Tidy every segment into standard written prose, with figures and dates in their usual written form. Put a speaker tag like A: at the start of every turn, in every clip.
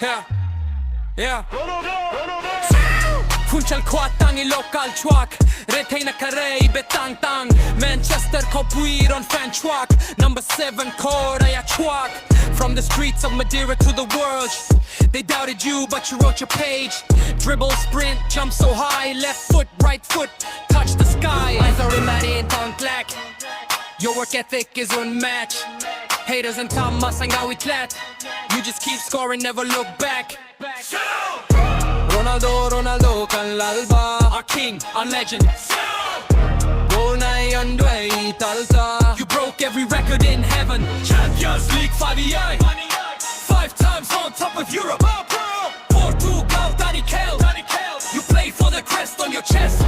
A: Yeah, yeah. Funchal kwatang i local chhuak Retay na kare i betang-tang Manchester kopuir on fan chhuak Number 7 chord ay a chhuak From the streets of Madeira to the world They doubted you but you wrote your page Dribble, sprint, jump so high Left foot, right foot, touch the sky Eyes are in tongue clack Your work ethic is unmatched Haters and tamas ang awitlat You just keep scoring, never look back Ronaldo, Ronaldo kan lalba Our king, our legend Goal na yon dway talta You broke every record in heaven Champions League 5 5 times on top of Europe Portugal, Danny Kale You play for the crest on your chest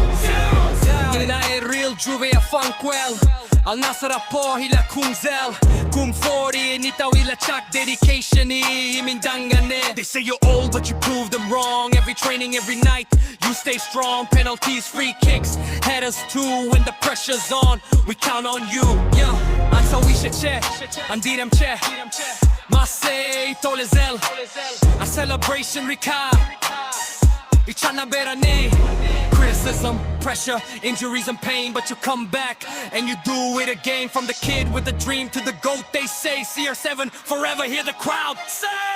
A: Ina e real Juve a Funchal Al Nasser po hila kumzel Kum 40 nitaw ila chak dedication himindangane They say you're old but you prove them wrong Every training, every night you stay strong Penalties, free kicks, headers too When the pressure's on, we count on you Yeah, ansa wishe che, andirem che Masay tolezel A celebration rika Ichana berane Criticism, pressure, injuries and pain But you come back and you do it again From the kid with the dream to the GOAT They say CR7 forever, hear the crowd say